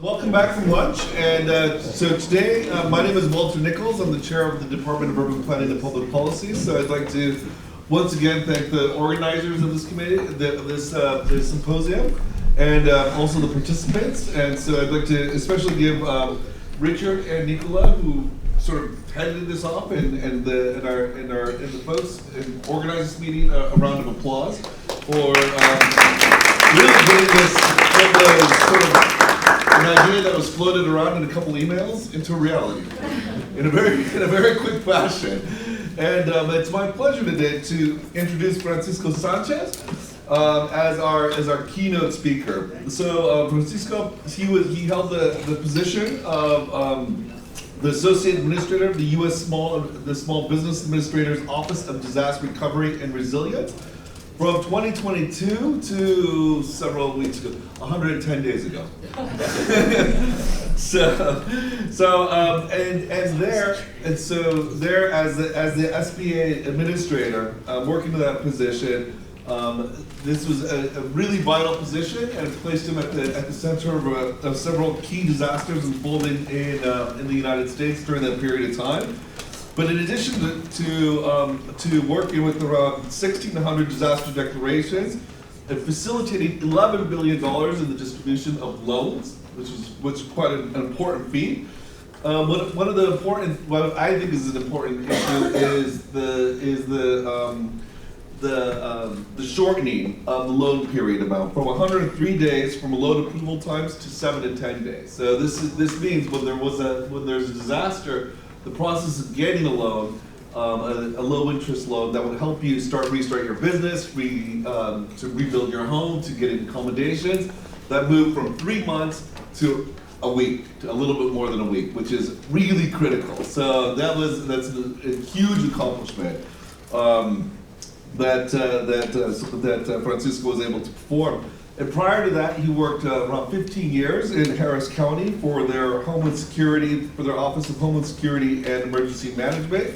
Welcome back from lunch. And so today, my name is Walter Nichols. I'm the chair of the Department of Urban Planning and Public Policy. So I'd like to once again thank the organizers of this committee, this symposium, and also the participants. And so I'd like to especially give Richard and Nicola, who sort of headed this off, and the folks and organized this meeting, a round of applause for really getting this from the sort of an idea that was floated around in a couple emails into reality in a very quick fashion. And it's my pleasure today to introduce Francisco Sanchez as our keynote speaker. So Francisco, he held the position of the Associate Administrator of the U.S. Small Business Administrator's Office of Disaster Recovery and Resilience from 2022 to several weeks ago, 110 days ago. So there as the SBA administrator, working in that position, this was a really vital position, and it placed him at the center of several key disasters unfolding in the United States during that period of time. But in addition to working with around 1,600 disaster declarations and facilitating $11 billion in the distribution of loans, which is quite an important feat. What I think is an important issue is the shortening of the loan period amount from 103 days from loan approval times to 7 to 10 days. So this means when there's a disaster, the process of getting a loan, a low interest loan that would help you restart your business, to rebuild your home, to get accommodations, that moved from 3 months to a week, to a little bit more than a week, which is really critical. So that's a huge accomplishment that Francisco was able to perform. And prior to that, he worked around 15 years in Harris County for their Office of Homeland Security and Emergency Management.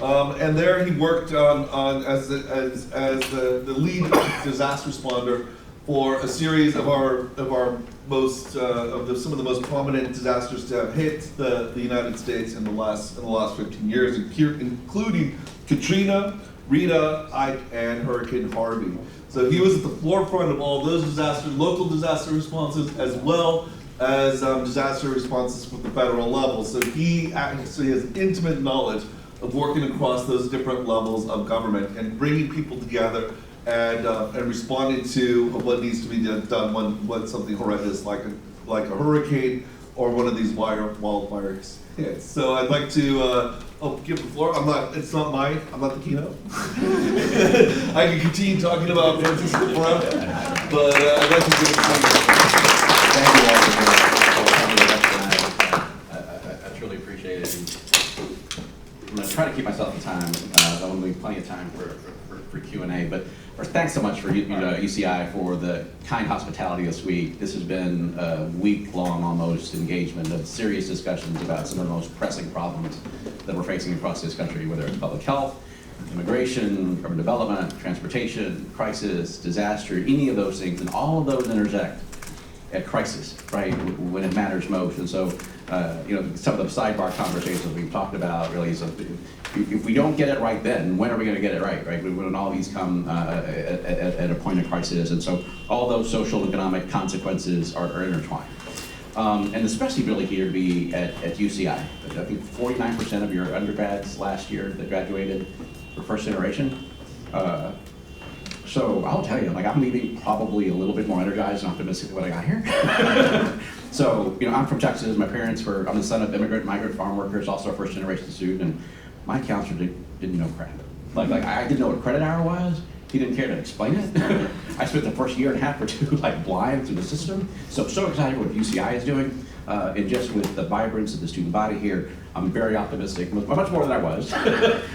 And there he worked as the lead disaster responder for a series of some of the most prominent disasters to have hit the United States in the last 15 years, including Katrina, Rita, Ike, and Hurricane Harvey. So he was at the forefront of all those local disaster responses, as well as disaster responses from the federal level. So he actually has intimate knowledge of working across those different levels of government and bringing people together and responding to what needs to be done when something horrendous like a hurricane or one of these wildfires hits. So I'd like to give the floor. I'm not the keynote. I can continue talking about Francisco forever, but I'd like to give the floor. Thank you all for I truly appreciate it. I'm going to try to keep myself to time. I want to leave plenty of time for Q&A. But first, thanks so much for UCI for the kind hospitality this week. This has been a week-long almost engagement of serious discussions about some of the most pressing problems that we're facing across this country, whether it's public health, immigration, urban development, transportation, crisis, disaster, any of those things, and all of those intersect at crisis, right, when it matters most. And so, some of the sidebar conversations we've talked about really is, if we don't get it right then, when are we going to get it right, right? When all these come at a point of crisis. And so all those social and economic consequences are intertwined. And especially really here to be at UCI. I think 49% of your undergrads last year that graduated were first generation. So I'll tell you, I'm leaving probably a little bit more energized and optimistic than when I got here. So, I'm from Texas. I'm the son of migrant farm workers, also a first generation student, and my counselor didn't know credit. I didn't know what credit hour was. He didn't care to explain it. I spent the first year and a half or two blind through the system. So excited what UCI is doing, and just with the vibrance of the student body here, I'm very optimistic, much more than I was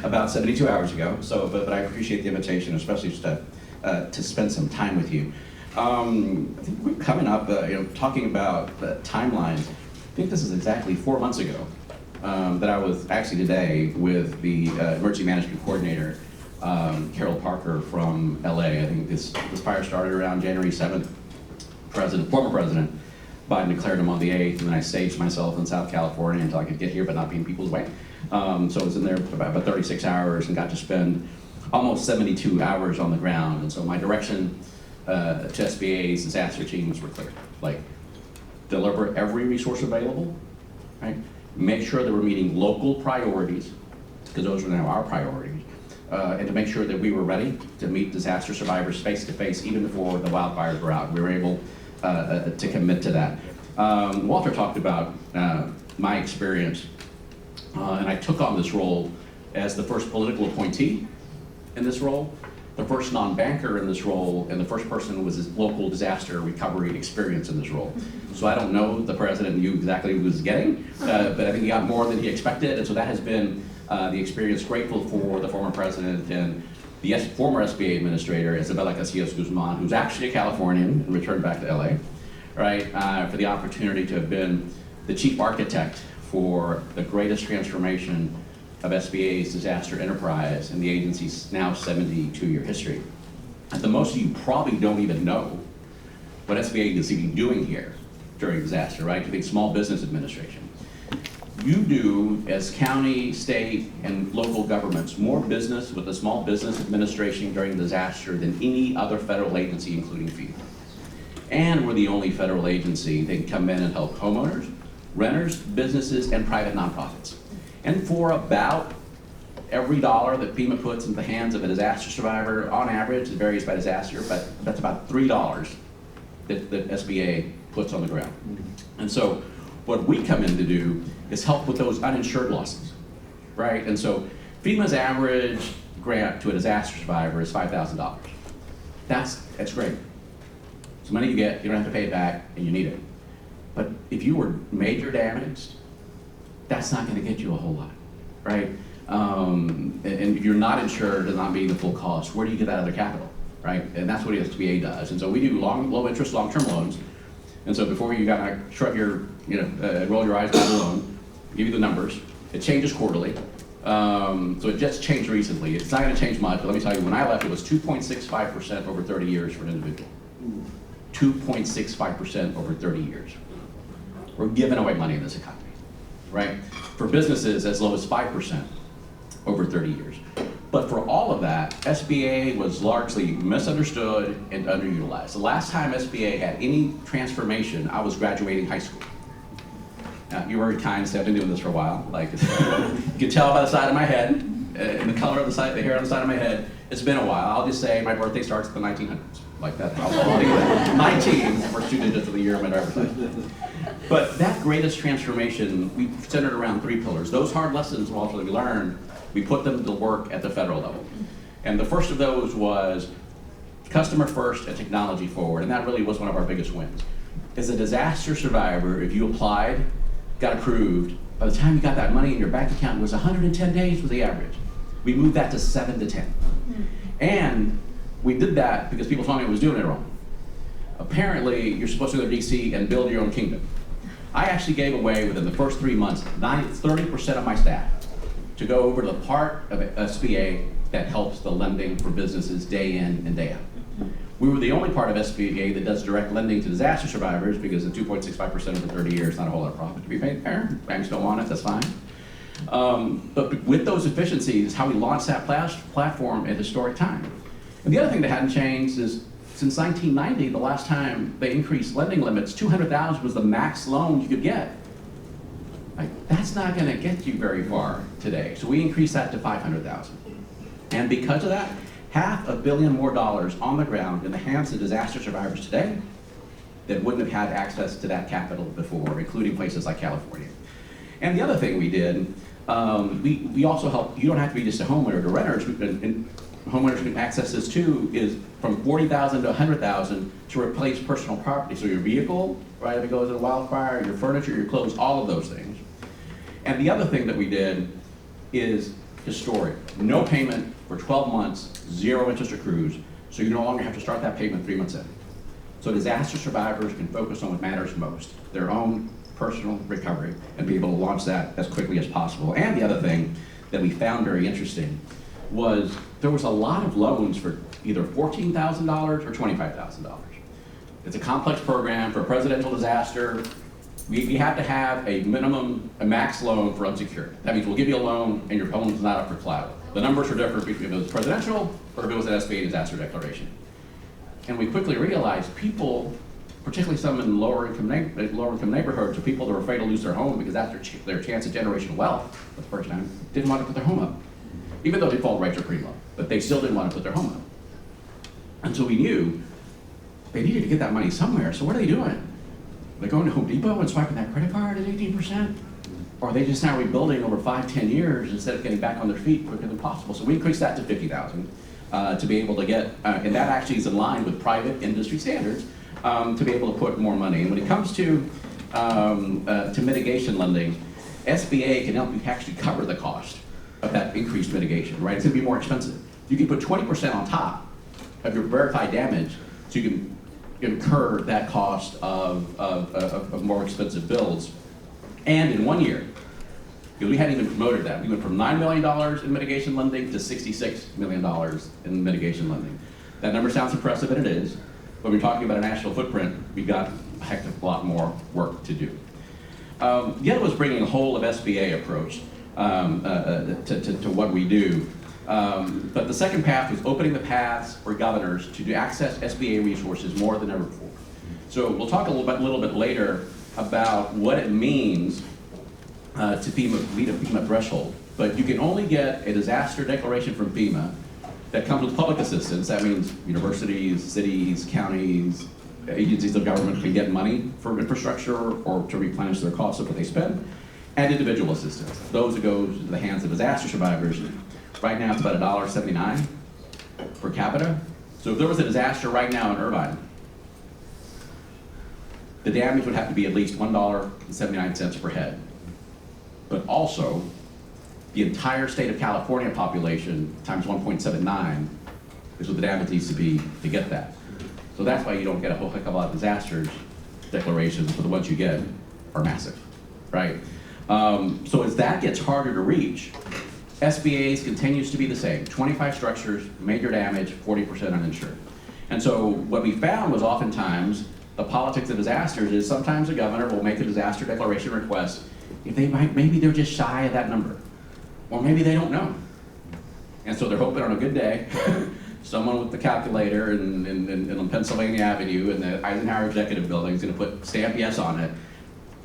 about 72 hours ago. So, but I appreciate the invitation, especially just to spend some time with you. I think we're coming up, talking about timelines. I think this is exactly 4 months ago that I was actually today with the emergency management coordinator, Carol Parker from LA. I think this fire started around January 7th. Former president Biden declared him on the 8th, and then I staged myself in South California until I could get here, but not be in people's way. So I was in there for about 36 hours and got to spend almost 72 hours on the ground. And so my direction to SBA's disaster teams were clear. Like, deliver every resource available, right? Make sure that we're meeting local priorities, because those are now our priorities, and to make sure that we were ready to meet disaster survivors face to face even before the wildfires were out. We were able to commit to that. Walter talked about my experience, and I took on this role as the first political appointee in this role, the first non-banker in this role, and the first person with his local disaster recovery experience in this role. So I don't know the president knew exactly what he was getting, but I think he got more than he expected, and so that has been the experience. Grateful for the former president and the former SBA administrator, Isabella Casillas Guzman, who's actually a Californian and returned back to LA, right, for the opportunity to have been the chief architect for the greatest transformation of SBA's disaster enterprise in the agency's now 72-year history. And the most of you probably don't even know what SBA is even doing here during disaster, right? You think Small Business Administration. You do, as county, state, and local governments, more business with the Small Business Administration during disaster than any other federal agency, including FEMA. And we're the only federal agency that can come in and help homeowners, renters, businesses, and private nonprofits. And for about every dollar that FEMA puts into the hands of a disaster survivor, on average, it varies by disaster, but that's about $3 that SBA puts on the ground. And so what we come in to do is help with those uninsured losses, right? And so FEMA's average grant to a disaster survivor is $5,000. That's great. It's money you get, you don't have to pay it back, and you need it. But if you were major damaged, that's not gonna get you a whole lot, right? And if you're not insured and not meeting the full cost, where do you get that other capital, right? And that's what SBA does. And so we do low interest, long-term loans. And so before you gotta shrug your, roll your eyes down the loan, give you the numbers. It changes quarterly. So it just changed recently. It's not gonna change much, but let me tell you, when I left, it was 2.65% over 30 years for an individual. 2.65% over 30 years. We're giving away money in this economy, right? For businesses, as low as 5% over 30 years. But for all of that, SBA was largely misunderstood and underutilized. The last time SBA had any transformation, I was graduating high school. Now, you were kind to say I've been doing this for a while. Like, you can tell by the side of my head, and the color of the side, the hair on the side of my head, it's been a while. I'll just say my birthday starts at the 1900s. Like that. I'll leave that. 19, first 2 digits of the year on my driver's license. But that greatest transformation, we centered around 3 pillars. Those hard lessons, Walter, that we learned, we put them to work at the federal level. And the first of those was customer first and technology forward, and that really was one of our biggest wins. As a disaster survivor, if you applied, got approved, by the time you got that money in your bank account, it was 110 days was the average. We moved that to 7 to 10. And we did that because people told me I was doing it wrong. Apparently, you're supposed to go to DC and build your own kingdom. I actually gave away, within the first 3 months, 30% of my staff to go over to the part of SBA that helps the lending for businesses day in and day out. We were the only part of SBA that does direct lending to disaster survivors, because the 2.65% over 30 years is not a whole lot of profit to be made there. Banks don't want it, that's fine. But with those efficiencies, is how we launched that platform at historic time. And the other thing that hadn't changed is, since 1990, the last time they increased lending limits, $200,000 was the max loan you could get. Like, that's not gonna get you very far today. So we increased that to $500,000. And because of that, $500 million more on the ground in the hands of disaster survivors today that wouldn't have had access to that capital before, including places like California. And the other thing we did, we also help, you don't have to be just a homeowner, to renters, and homeowners can access this too, is from $40,000 to $100,000 to replace personal property. So your vehicle, right, if it goes in a wildfire, your furniture, your clothes, all of those things. And the other thing that we did is historic. No payment for 12 months, 0 interest accrues, so you no longer have to start that payment 3 months in. So disaster survivors can focus on what matters most, their own personal recovery, and be able to launch that as quickly as possible. And the other thing that we found very interesting was there was a lot of loans for either $14,000 or $25,000. It's a complex program for a presidential disaster. We have to have a max loan for unsecured. That means we'll give you a loan and your home is not up for collateral. The numbers are different if it was presidential or if it was an SBA disaster declaration. And we quickly realized people, particularly some in lower income neighborhoods, or people that are afraid to lose their home because that's their chance of generational wealth for the first time, didn't want to put their home up. Even though default rates are pretty low, but they still didn't want to put their home up. And so we knew they needed to get that money somewhere, so what are they doing? They're going to Home Depot and swiping that credit card at 18%? Or are they just now rebuilding over 5-10 years instead of getting back on their feet quicker than possible? So we increased that to 50,000 to be able to get, and that actually is in line with private industry standards, to be able to put more money. And when it comes to mitigation lending, SBA can help you actually cover the cost of that increased mitigation, right? It's gonna be more expensive. You can put 20% on top of your verified damage, so you can incur that cost of more expensive bills. And in 1 year, because we hadn't even promoted that, we went from $9 million in mitigation lending to $66 million in mitigation lending. That number sounds impressive, and it is, but we're talking about a national footprint, we've got a heck of a lot more work to do. The other was bringing a whole of SBA approach to what we do. But the second path was opening the paths for governors to access SBA resources more than ever before. So we'll talk a little bit later about what it means to meet a FEMA threshold. But you can only get a disaster declaration from FEMA that comes with public assistance. That means universities, cities, counties, agencies of government can get money for infrastructure or to replenish their costs of what they spend, and individual assistance. Those that go to the hands of disaster survivors. Right now it's about $1.79 per capita. So if there was a disaster right now in Irvine, the damage would have to be at least $1.79 per head. But also, the entire state of California population times 1.79 is what the damage needs to be to get that. So that's why you don't get a whole heck of a lot of disasters declarations, but the ones you get are massive, right? So as that gets harder to reach, SBA's continues to be the same. 25 structures, major damage, 40% uninsured. And so what we found was oftentimes the politics of disasters is sometimes a governor will make a disaster declaration request if maybe they're just shy of that number. Or maybe they don't know. And so they're hoping on a good day, someone with the calculator in Pennsylvania Avenue in the Eisenhower Executive Building is gonna put stamp yes on it,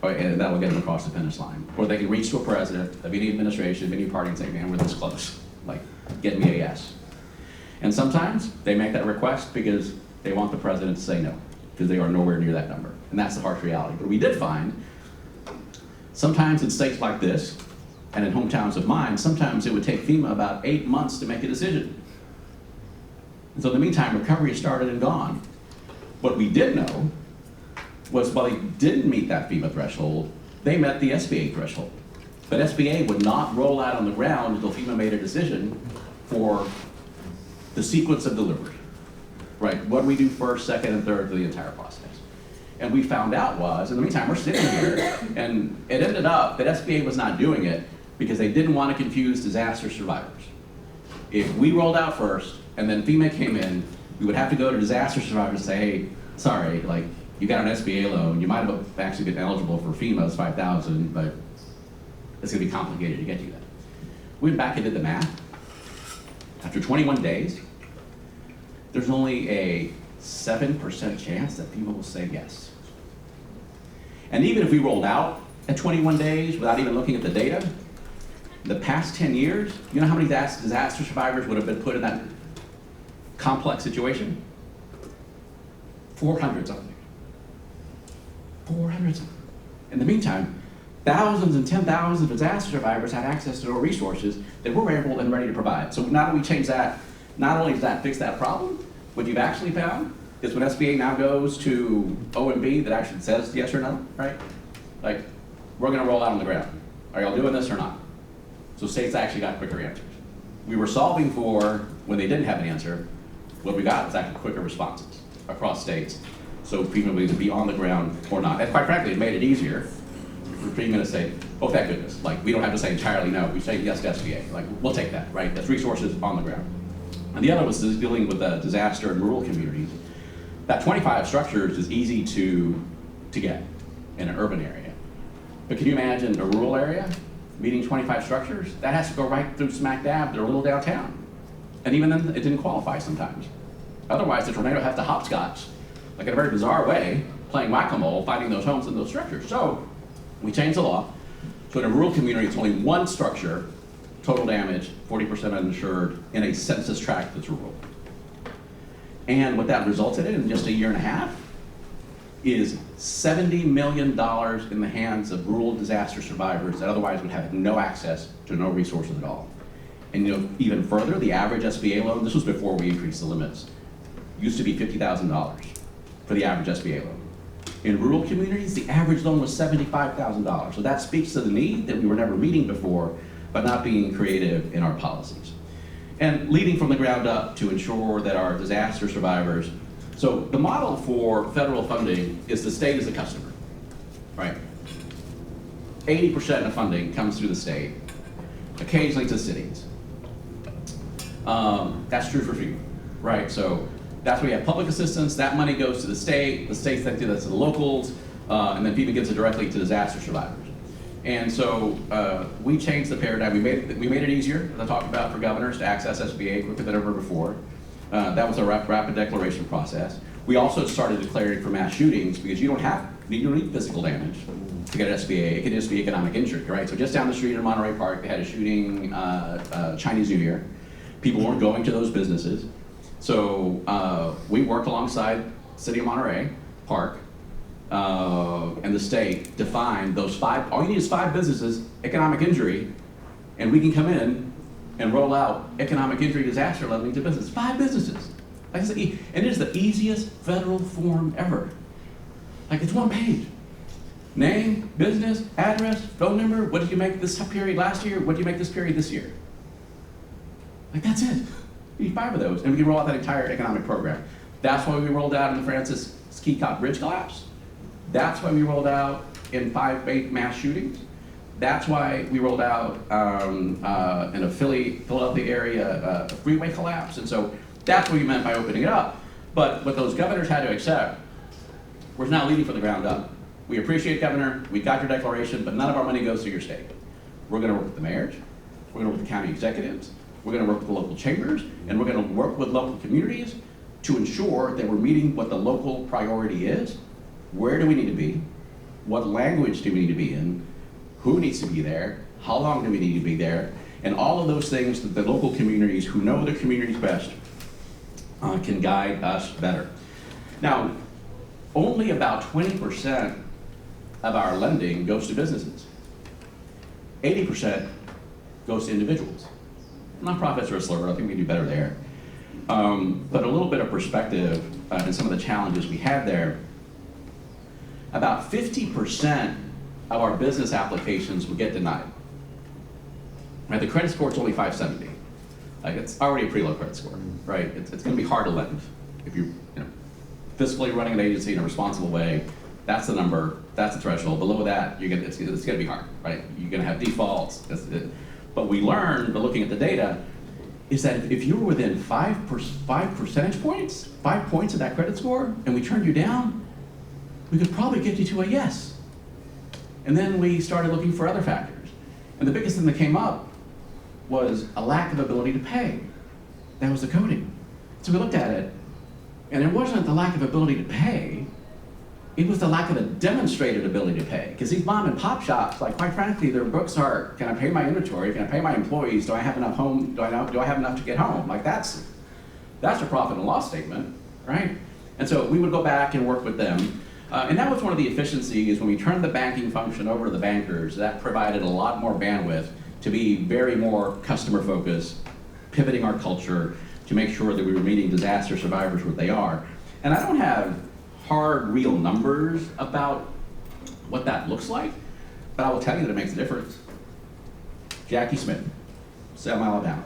and that will get them across the finish line. Or they can reach to a president of any administration, of any party, and say, man, we're this close. Like, get me a yes. And sometimes they make that request because they want the president to say no, because they are nowhere near that number. And that's the harsh reality. But we did find, sometimes in states like this, and in hometowns of mine, sometimes it would take FEMA about 8 months to make a decision. And so in the meantime, recovery has started and gone. What we did know was while they didn't meet that FEMA threshold, they met the SBA threshold. But SBA would not roll out on the ground until FEMA made a decision for the sequence of delivery, right? What do we do first, second, and third for the entire process? And we found out was, in the meantime, we're sitting here, and it ended up that SBA was not doing it because they didn't want to confuse disaster survivors. If we rolled out first, and then FEMA came in, we would have to go to disaster survivors and say, hey, sorry, like, you got an SBA loan, you might have actually been eligible for FEMA's $5,000, but it's gonna be complicated to get you that. We went back and did the math. After 21 days, there's only a 7% chance that FEMA will say yes. And even if we rolled out at 21 days without even looking at the data, the past 10 years, you know how many disaster survivors would have been put in that complex situation? 400 something. 400 something. In the meantime, thousands and 10,000s of disaster survivors had access to our resources that we're able and ready to provide. So now that we change that, not only does that fix that problem, what you've actually found is when SBA now goes to OMB that actually says yes or no, right? Like, we're gonna roll out on the ground. Are y'all doing this or not? So states actually got quicker answers. We were solving for when they didn't have an answer, what we got was actually quicker responses across states. So FEMA will either be on the ground or not. And quite frankly, it made it easier for FEMA to say, oh, thank goodness. Like, we don't have to say entirely no, we say yes to SBA. Like, we'll take that, right? That's resources on the ground. And the other was dealing with disaster in rural communities. That 25 structures is easy to get in an urban area. But can you imagine a rural area meeting 25 structures? That has to go right through smack dab their little downtown. And even then, it didn't qualify sometimes. Otherwise, the tornado has to hopscotch, like in a very bizarre way, playing whack-a-mole, finding those homes in those structures. So we changed the law. So in a rural community, it's only one structure, total damage, 40% uninsured, in a census tract that's rural. And what that resulted in just a year and a half is $70 million in the hands of rural disaster survivors that otherwise would have no access to no resources at all. And even further, the average SBA loan, this was before we increased the limits, used to be $50,000 for the average SBA loan. In rural communities, the average loan was $75,000. So that speaks to the need that we were never meeting before, but not being creative in our policies. And leading from the ground up to ensure that our disaster survivors, so the model for federal funding is the state as a customer, right? 80% of funding comes through the state, occasionally to cities. That's true for FEMA, right? So that's where you have public assistance, that money goes to the state then gives it to the locals, and then FEMA gives it directly to disaster survivors. And so we changed the paradigm. We made it easier, as I talked about, for governors to access SBA quicker than ever before. That was a rapid declaration process. We also started declaring for mass shootings because you don't need physical damage to get an SBA. It can just be economic injury, right? So just down the street in Monterey Park, they had a shooting Chinese New Year. People weren't going to those businesses. So we worked alongside City of Monterey Park and the state defined those all you need is 5 businesses, economic injury, and we can come in and roll out economic injury disaster lending to business. 5 businesses. And it is the easiest federal form ever. Like, it's 1 page. Name, business, address, phone number, what did you make this period last year? What did you make this period this year? Like, that's it. You need 5 of those, and we can roll out that entire economic program. That's why we rolled out in the Francis Scott Bridge collapse. That's why we rolled out in 5 mass shootings. That's why we rolled out in a Philadelphia area a freeway collapse. And so that's what we meant by opening it up. But what those governors had to accept was not leading from the ground up. We appreciate, Governor, we got your declaration, but none of our money goes to your state. We're going to work with the mayors, we're going to work with the county executives, we're going to work with the local chambers, and we're going to work with local communities to ensure that we're meeting what the local priority is. Where do we need to be? What language do we need to be in? Who needs to be there? How long do we need to be there? And all of those things that the local communities who know their communities best can guide us better. Now, only about 20% of our lending goes to businesses. 80% goes to individuals. Nonprofits are a sliver, I think we can do better there. But a little bit of perspective and some of the challenges we had there. About 50% of our business applications would get denied. Right, the credit score is only 570. Like, it's already a pretty low credit score, right? It's going to be hard to lend if you're fiscally running an agency in a responsible way. That's the number, that's the threshold. Below that, it's going to be hard, right? You're going to have defaults. But we learned, by looking at the data, is that if you were within 5 percentage points, 5 points of that credit score, and we turned you down, we could probably get you to a yes. And then we started looking for other factors. And the biggest thing that came up was a lack of ability to pay. That was the coding. So we looked at it, and it wasn't the lack of ability to pay, it was the lack of a demonstrated ability to pay. Because these mom and pop shops, like, quite frankly, their books are, can I pay my inventory? Can I pay my employees? Do I have enough home? Do I have enough to get home? Like, that's a profit and loss statement, right? And so we would go back and work with them. And that was one of the efficiencies when we turned the banking function over to the bankers. That provided a lot more bandwidth to be very more customer focused, pivoting our culture to make sure that we were meeting disaster survivors where they are. And I don't have hard, real numbers about what that looks like, but I will tell you that it makes a difference. Jackie Smith, Selma, Alabama.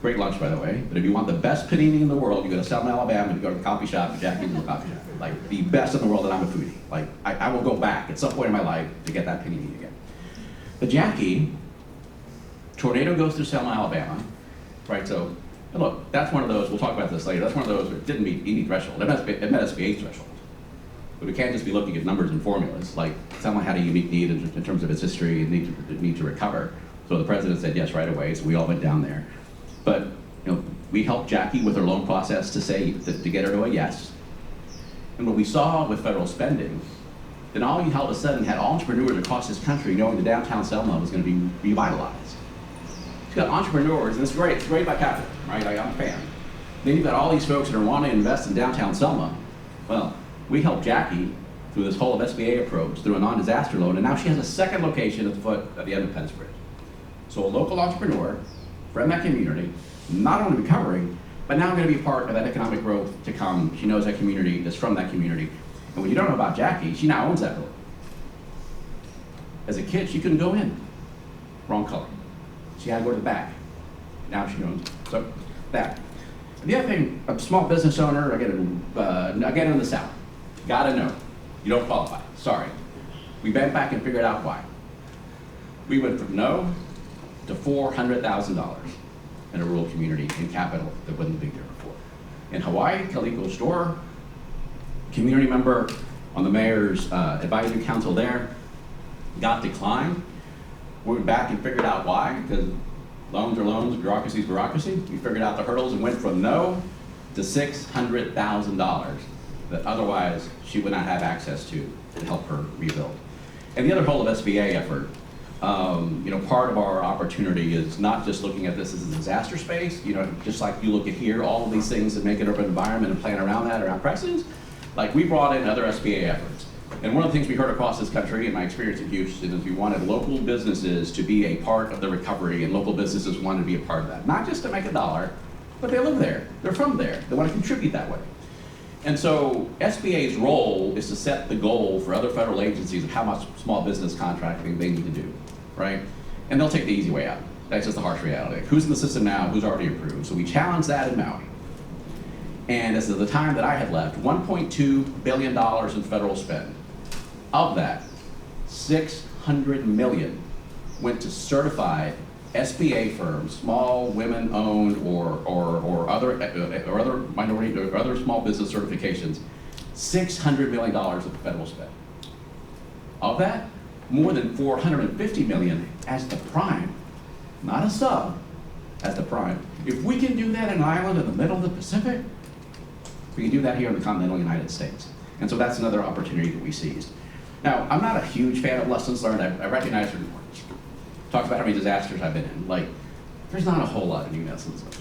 Great lunch, by the way, but if you want the best panini in the world, you go to Selma, Alabama, and you go to the coffee shop, and Jackie's little coffee shop. Like, the best in the world, and I'm a foodie. Like, I will go back at some point in my life to get that panini again. But Jackie, tornado goes through Selma, Alabama, right? So And look, that's one of those, we'll talk about this later, that's one of those that didn't meet any threshold. It met SBA threshold. But we can't just be looking at numbers and formulas. Like, someone had a unique need in terms of its history and need to recover. So the president said yes right away, so we all went down there. But we helped Jackie with her loan process to get her to a yes. And what we saw with federal spending, then all you all of a sudden had entrepreneurs across this country knowing the downtown Selma was going to be revitalized. You've got entrepreneurs, and it's great by capital, right? I'm a fan. Then you've got all these folks that are wanting to invest in downtown Selma. Well, we helped Jackie through this whole SBA approach, through a non-disaster loan, and now she has a second location at the end of Penn Bridge. So a local entrepreneur from that community, not only recovering, but now going to be a part of that economic growth to come. She knows that community, is from that community. And what you don't know about Jackie, she now owns that building. As a kid, she couldn't go in. Wrong color. She had to go to the back. Now she owns it. So that. And the other thing, a small business owner, again in the South, gotta know, you don't qualify. Sorry. We went back and figured out why. We went from no to $400,000 in a rural community in capital that wouldn't be there before. In Hawaii, Kaliko Store, community member on the mayor's advisory council there, got declined. We went back and figured out why, because loans are loans, bureaucracy is bureaucracy. We figured out the hurdles and went from no to $600,000 that otherwise she would not have access to help her rebuild. And the other whole of SBA effort, part of our opportunity is not just looking at this as a disaster space, just like you look at here, all of these things that make an urban environment and plan around that, around crises, like we brought in other SBA efforts. And one of the things we heard across this country, in my experience in Houston, is we wanted local businesses to be a part of the recovery, and local businesses wanted to be a part of that. Not just to make a dollar, but they live there, they're from there, they want to contribute that way. And so SBA's role is to set the goal for other federal agencies of how much small business contracting they need to do, right? And they'll take the easy way out. That's just the harsh reality. Who's in the system now, who's already approved? So we challenged that in Maui. And as of the time that I had left, $1.2 billion in federal spend. Of that, $600 million went to certified SBA firms, small women-owned or other minority or other small business certifications. $600 million of federal spend. Of that, more than $450 million as the prime, not a sub, as the prime. If we can do that in an island in the middle of the Pacific, we can do that here in the continental United States. And so that's another opportunity that we seized. Now, I'm not a huge fan of lessons learned. I recognize there's talked about how many disasters I've been in. Like, there's not a whole lot of new lessons learned.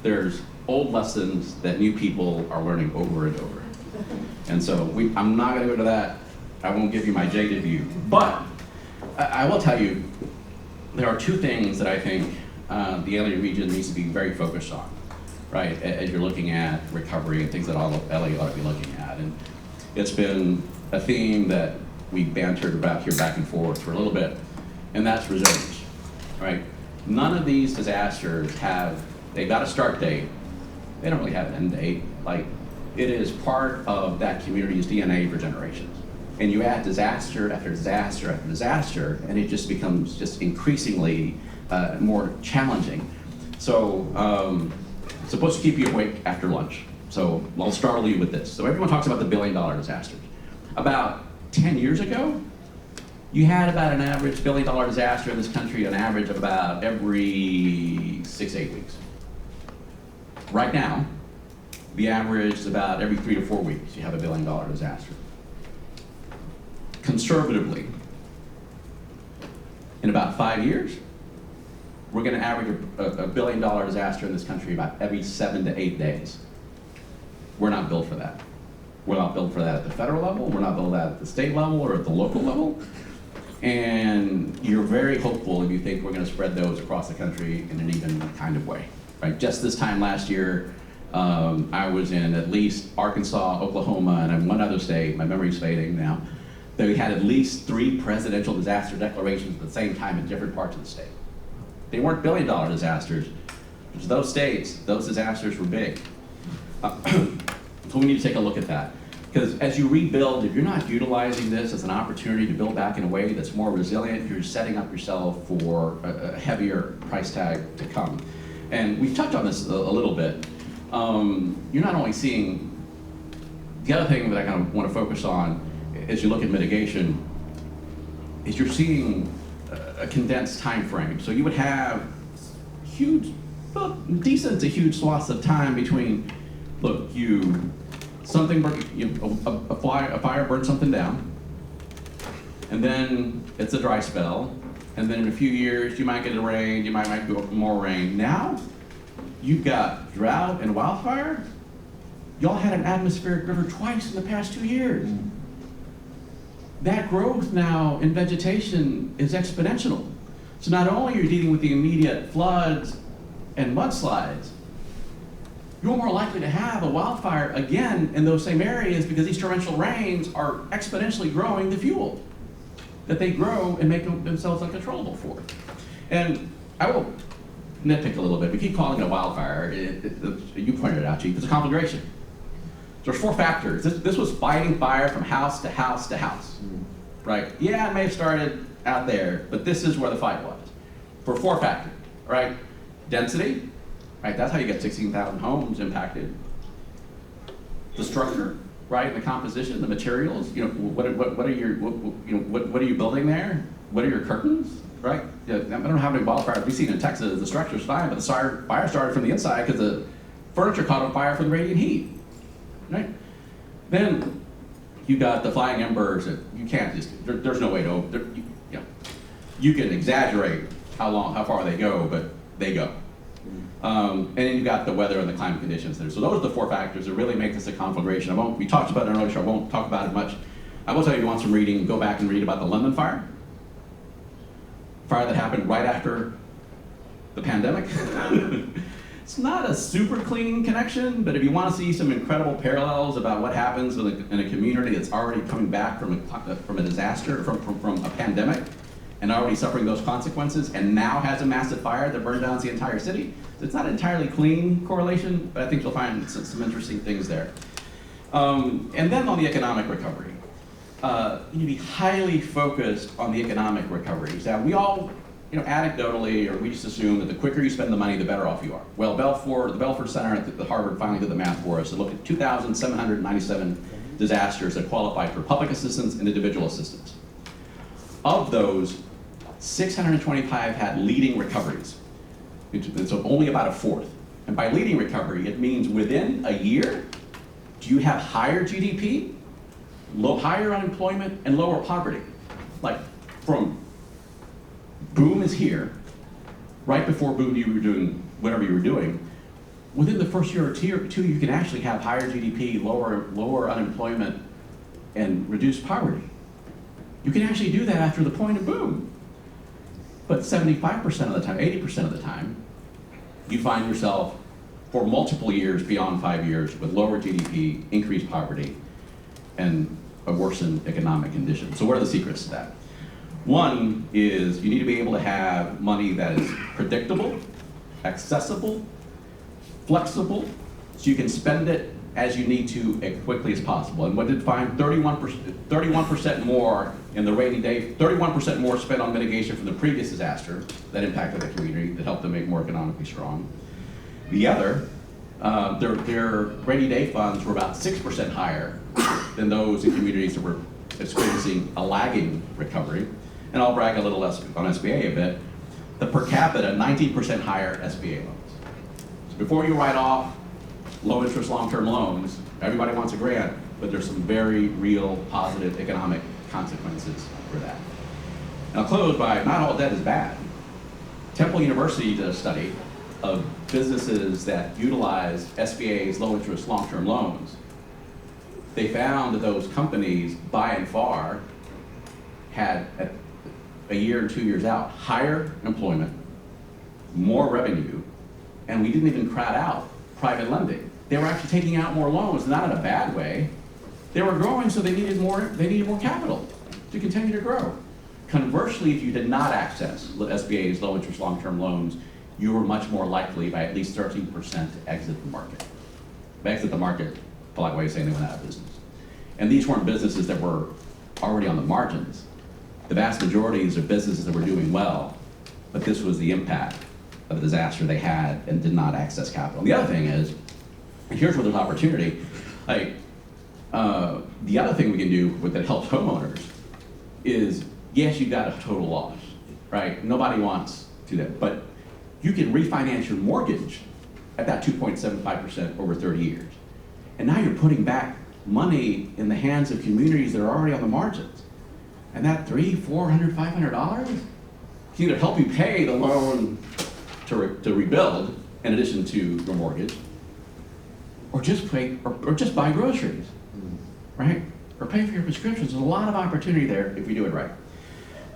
There's old lessons that new people are learning over and over. And so I'm not gonna go to that. I won't give you my jaded view. But I will tell you, there are two things that I think the LA region needs to be very focused on, right? As you're looking at recovery and things that all of LA ought to be looking at. And it's been a theme that we bantered about here back and forth for a little bit, and that's resilience, right? None of these disasters they've got a start date. They don't really have an end date. Like, it is part of that community's DNA for generations. And you add disaster after disaster after disaster, and it just becomes just increasingly more challenging. So it's supposed to keep you awake after lunch. So I'll startle you with this. So everyone talks about the billion-dollar disasters. About 10 years ago, you had about an average billion-dollar disaster in this country, an average of about every 6-8 weeks. Right now, the average is about every 3 to 4 weeks you have a billion-dollar disaster. Conservatively, in about 5 years, we're going to average a billion-dollar disaster in this country about every 7 to 8 days. We're not built for that. We're not built for that at the federal level. We're not built for that at the state level or at the local level. And you're very hopeful if you think we're going to spread those across the country in an even kind of way. Right? Just this time last year, I was in at least Arkansas, Oklahoma, and one other state. My memory's fading now. That we had at least 3 presidential disaster declarations at the same time in different parts of the state. They weren't billion-dollar disasters. Because those states, those disasters were big. So we need to take a look at that. Because as you rebuild, if you're not utilizing this as an opportunity to build back in a way that's more resilient, you're setting up yourself for a heavier price tag to come. And we've touched on this a little bit. You're not only seeing, the other thing that I kind of want to focus on as you look at mitigation is you're seeing a condensed time frame. So you would have huge, well, decent to huge swaths of time between, look, a fire burns something down, and then it's a dry spell, and then in a few years you might get a rain, you might get more rain. Now, you've got drought and wildfire. Y'all had an atmospheric river twice in the past 2 years. That growth now in vegetation is exponential. So not only are you dealing with the immediate floods and mudslides, you're more likely to have a wildfire again in those same areas because these torrential rains are exponentially growing the fuel that they grow and make themselves uncontrollable for. And I will nitpick a little bit. We keep calling it a wildfire. You pointed it out, Chief. It's a conflagration. There's 4 factors. This was fighting fire from house to house to house, right? Yeah, it may have started out there, but this is where the fight was. For 4 factors, right? Density, right? That's how you get 16,000 homes impacted. The structure, right? The composition, the materials. What are you building there? What are your curtains, right? I don't know how many wildfires we've seen in Texas. The structure's fine, but the fire started from the inside because the furniture caught on fire from the radiant heat. Right? Then you got the flying embers that you can't just, there's no way to, you can exaggerate how far they go, but they go. And then you got the weather and the climate conditions there. So those are the 4 factors that really make this a conflagration. We talked about it earlier, so I won't talk about it much. I will tell you, if you want some reading, go back and read about the London fire. Fire that happened right after the pandemic. It's not a super clean connection, but if you want to see some incredible parallels about what happens in a community that's already coming back from a disaster, from a pandemic, and already suffering those consequences, and now has a massive fire that burned down the entire city, so it's not an entirely clean correlation, but I think you'll find some interesting things there. And then on the economic recovery, you need to be highly focused on the economic recovery. So we all, anecdotally, or we just assume that the quicker you spend the money, the better off you are. Well, the Belford Center at the Harvard finally did the math for us and looked at 2,797 disasters that qualified for public assistance and individual assistance. Of those, 625 had leading recoveries. So only about a fourth. And by leading recovery, it means within a year, do you have higher GDP, higher unemployment, and lower poverty? Like from boom is here, right before boom you were doing whatever you were doing. Within the first year or two, you can actually have higher GDP, lower unemployment, and reduced poverty. You can actually do that after the point of boom. But 75% of the time, 80% of the time, you find yourself for multiple years beyond 5 years with lower GDP, increased poverty, and a worsened economic condition. So what are the secrets to that? One is you need to be able to have money that is predictable, accessible, flexible, so you can spend it as you need to as quickly as possible. And what did find? 31% more in the rainy day, 31% more spent on mitigation from the previous disaster that impacted the community, that helped them make more economically strong. The other, their rainy day funds were about 6% higher than those in communities that were experiencing a lagging recovery. And I'll brag a little less on SBA a bit. The per capita, 19% higher SBA loans. So before you write off low interest long-term loans, everybody wants a grant, but there's some very real positive economic consequences for that. And I'll close by, not all debt is bad. Temple University did a study of businesses that utilize SBA's low interest long-term loans. They found that those companies, by and far, had a year or 2 years out, higher employment, more revenue, and we didn't even crowd out private lending. They were actually taking out more loans, not in a bad way. They were growing, so they needed more capital to continue to grow. Conversely, if you did not access SBA's low interest long-term loans, you were much more likely by at least 13% to exit the market. Exit the market, polite way of saying they went out of business. And these weren't businesses that were already on the margins. The vast majority of businesses that were doing well, but this was the impact of a disaster they had and did not access capital. The other thing is, and here's where there's opportunity, like, the other thing we can do that helps homeowners is, yes, you got a total loss, right? Nobody wants to do that, but you can refinance your mortgage at that 2.75% over 30 years. And now you're putting back money in the hands of communities that are already on the margins. And that $300, $400, $500 can either help you pay the loan to rebuild in addition to your mortgage, or just pay, or just buy groceries, right? Or pay for your prescriptions. There's a lot of opportunity there if we do it right.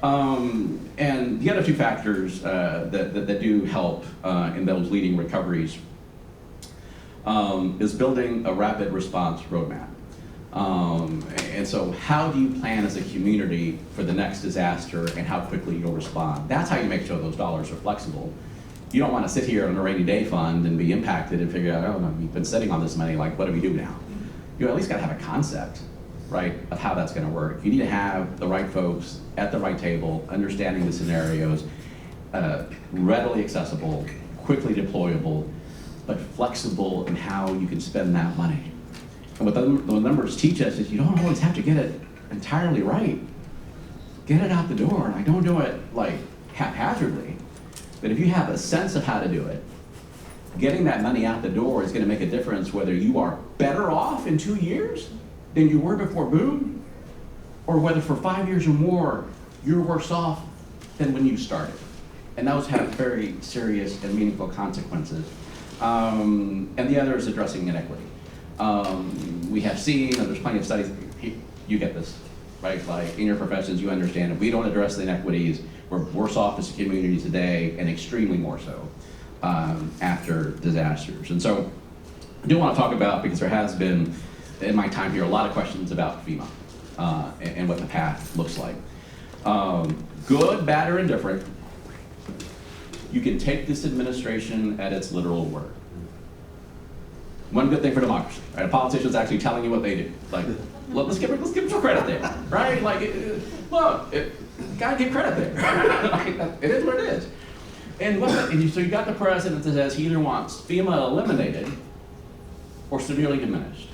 And the other two factors that do help in those leading recoveries is building a rapid response roadmap. And so how do you plan as a community for the next disaster and how quickly you'll respond? That's how you make sure those dollars are flexible. You don't want to sit here on a rainy day fund and be impacted and figure out, oh, no, we've been sitting on this money, like, what do we do now? You at least got to have a concept, right, of how that's going to work. You need to have the right folks at the right table, understanding the scenarios, readily accessible, quickly deployable, but flexible in how you can spend that money. And what the numbers teach us is you don't always have to get it entirely right. Get it out the door, and I don't do it like haphazardly. But if you have a sense of how to do it, getting that money out the door is going to make a difference whether you are better off in 2 years than you were before boom, or whether for 5 years or more you're worse off than when you started. And those have very serious and meaningful consequences. And the other is addressing inequity. We have seen, and there's plenty of studies, you get this, right? Like in your professions, you understand if we don't address the inequities, we're worse off as a community today, and extremely more so after disasters. And so I do want to talk about, because there has been, in my time here, a lot of questions about FEMA and what the path looks like. Good, bad, or indifferent, you can take this administration at its literal word. One good thing for democracy, right? A politician's actually telling you what they do. Like, let's give them some credit there, right? Like, gotta give credit there. It is what it is. And so you got the president that says he either wants FEMA eliminated or severely diminished.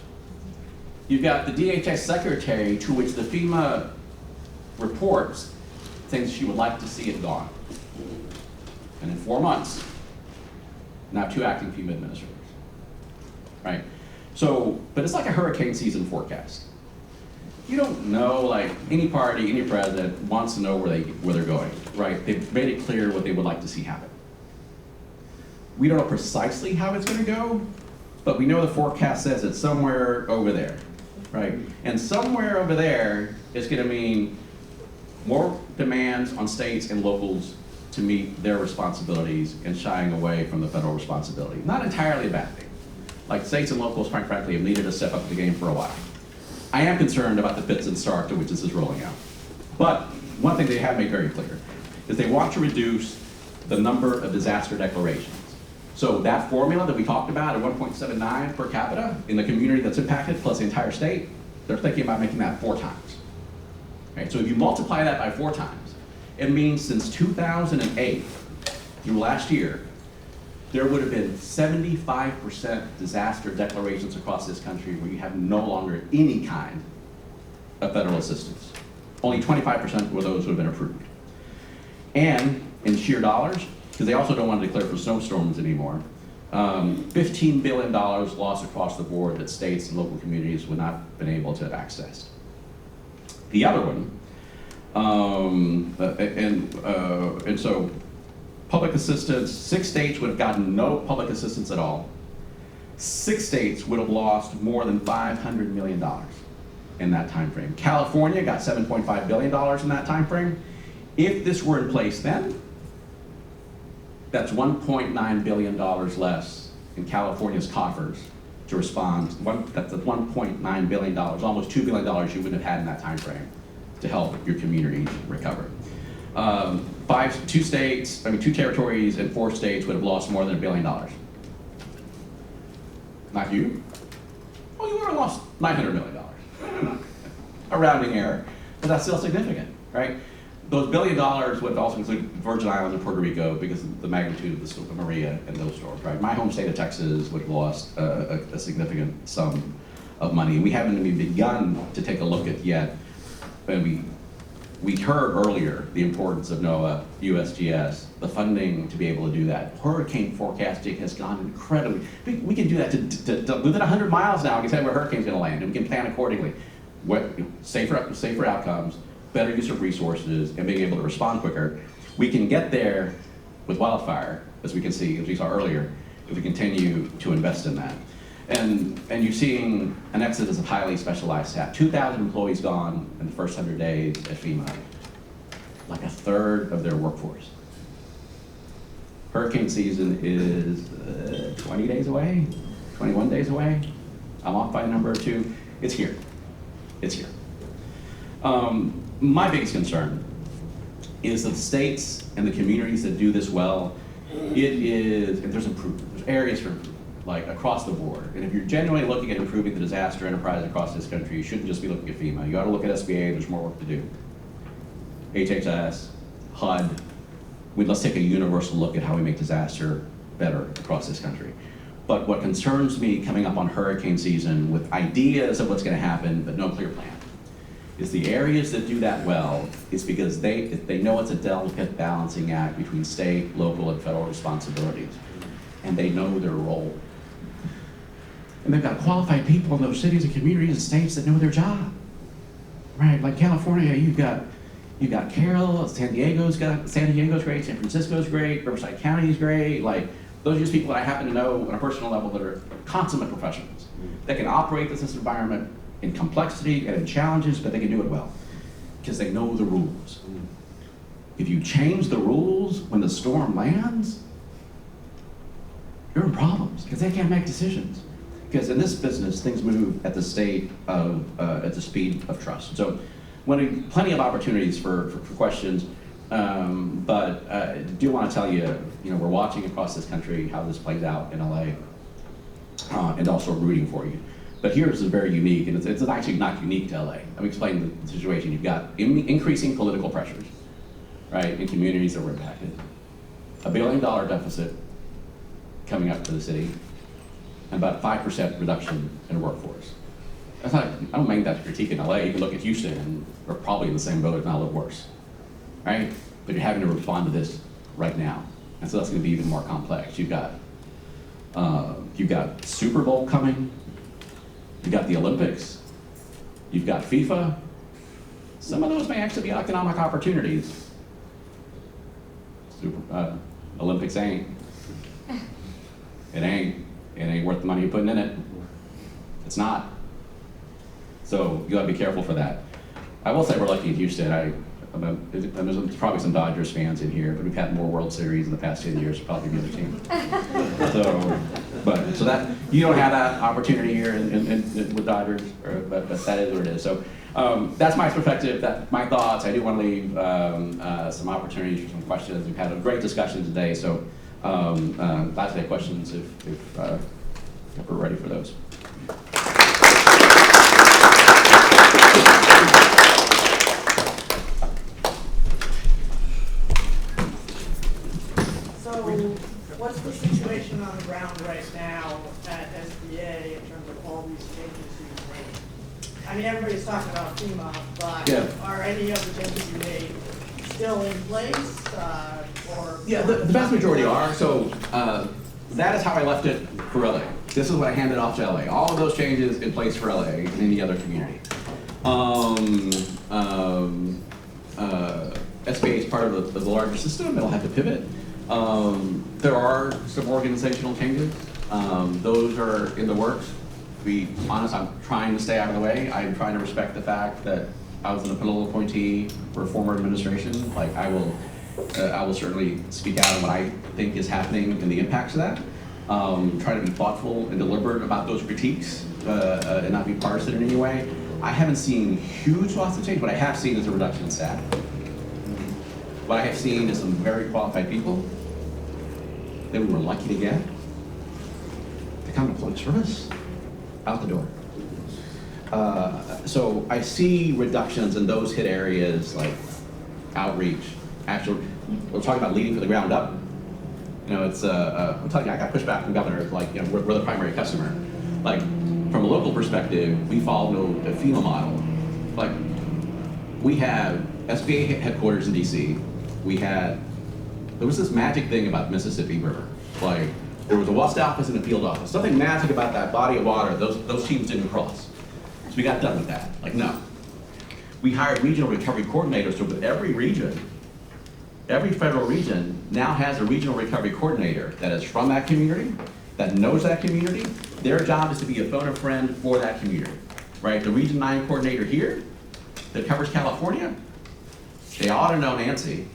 You've got the DHS secretary to which the FEMA reports things she would like to see it gone. And in 4 months, now 2 acting FEMA administrators, right? So, but it's like a hurricane season forecast. You don't know, like, any party, any president wants to know where they're going, right? They've made it clear what they would like to see happen. We don't know precisely how it's going to go, but we know the forecast says it's somewhere over there, right? And somewhere over there is going to mean more demands on states and locals to meet their responsibilities and shying away from the federal responsibility. Not entirely a bad thing. Like, states and locals, quite frankly, have needed to step up the game for a while. I am concerned about the fits and starts to which this is rolling out. But one thing they have made very clear is they want to reduce the number of disaster declarations. So that formula that we talked about at 1.79 per capita in the community that's impacted plus the entire state, they're thinking about making that 4 times. Right? So if you multiply that by 4 times, it means since 2008 through last year, there would have been 75% disaster declarations across this country where you have no longer any kind of federal assistance. Only 25% were those who have been approved. And in sheer dollars, because they also don't want to declare for snowstorms anymore, $15 billion lost across the board that states and local communities would not have been able to have accessed. The other one, and so public assistance, 6 states would have gotten no public assistance at all. 6 states would have lost more than $500 million in that time frame. California got $7.5 billion in that time frame. If this were in place then, that's $1.9 billion less in California's coffers to respond. That's $1.9 billion, almost $2 billion you wouldn't have had in that time frame to help your community recover. 2 territories and 4 states would have lost more than $1 billion. Not you. Well, you would have lost $900 million. A rounding error, but that's still significant, right? those $1 billion would also include Virgin Islands and Puerto Rico because of the magnitude of the storm, Maria and those storms, right? My home state of Texas would have lost a significant sum of money. We haven't even begun to take a look at yet. And we heard earlier the importance of NOAA, USGS, the funding to be able to do that. Hurricane forecasting has gone incredibly. We can do that to within 100 miles now. We can tell where a hurricane's going to land, and we can plan accordingly. Safer outcomes, better use of resources, and being able to respond quicker. We can get there with wildfire, as we saw earlier, if we continue to invest in that. And you're seeing an exodus of highly specialized staff. 2,000 employees gone in the first 100 days at FEMA, like a third of their workforce. Hurricane season is 20 days away, 21 days away. I'm off by a number or two. It's here. It's here. My biggest concern is that the states and the communities that do this well, and there's improvement. There's areas for improvement, like across the board. And if you're genuinely looking at improving the disaster enterprise across this country, you shouldn't just be looking at FEMA. You ought to look at SBA, there's more work to do. HHS, HUD, let's take a universal look at how we make disaster better across this country. But what concerns me coming up on hurricane season with ideas of what's gonna happen, but no clear plan, is the areas that do that well is because they know it's a delicate balancing act between state, local, and federal responsibilities. And they know their role. And they've got qualified people in those cities and communities and states that know their job. Right, like California, you've got Carroll, San Diego's great, San Francisco's great, Riverside County's great. Like, those are just people that I happen to know on a personal level that are consummate professionals. That can operate this environment in complexity and in challenges, but they can do it well because they know the rules. If you change the rules when the storm lands, you're in problems because they can't make decisions. Because in this business, things move at the speed of trust. So, plenty of opportunities for questions, but I do want to tell you, we're watching across this country how this plays out in LA, and also rooting for you. But here's very unique, and it's actually not unique to LA. Let me explain the situation. You've got increasing political pressures, right, in communities that were impacted. $1 billion deficit coming up to the city, and about 5% reduction in workforce. I don't mean that to critique in LA. You can look at Houston, and we're probably in the same boat, if not a little worse, right? But you're having to respond to this right now, and so that's going to be even more complex. You've got Super Bowl coming. You've got the Olympics. You've got FIFA. Some of those may actually be economic opportunities. Olympics ain't. It ain't worth the money you're putting in it. It's not. So you gotta be careful for that. I will say we're lucky in Houston. There's probably some Dodgers fans in here, but we've had more World Series in the past 10 years, probably the other team. So that you don't have that opportunity here with Dodgers, but that is what it is. So that's my perspective, my thoughts. I do want to leave some opportunities for some questions. We've had a great discussion today, so glad to take questions if we're ready for those. What's the situation on the ground right now at SBA in terms of all these changes you've made? I mean, everybody's talking about FEMA, but are any of the changes you made still in place? Yeah, the vast majority are. So that is how I left it for LA. This is what I handed off to LA. All of those changes in place for LA and any other community. SBA is part of the larger system. It'll have to pivot. There are some organizational changes. Those are in the works. To be honest, I'm trying to stay out of the way. I'm trying to respect the fact that I was an political appointee for a former administration. Like, I will certainly speak out on what I think is happening and the impacts of that. Try to be thoughtful and deliberate about those critiques and not be partisan in any way. I haven't seen huge loss of change. What I have seen is a reduction in staff. What I have seen is some very qualified people that we were lucky to get to come to public service, out the door. So I see reductions in those hit areas like outreach, actual, we're talking about leading from the ground up. You know, it's, I'm telling you, I got pushback from governors, like, you know, we're the primary customer. Like, from a local perspective, we follow the FEMA model. Like, we have SBA headquarters in DC. There was this magic thing about Mississippi River. Like, there was a West office and a field office. Something magic about that body of water, those teams didn't cross. So we got done with that. Like, no. We hired regional recovery coordinators, so every region, every federal region now has a regional recovery coordinator that is from that community, that knows that community. Their job is to be a phone a friend for that community, right? The Region 9 coordinator here that covers California, they ought to know Nancy.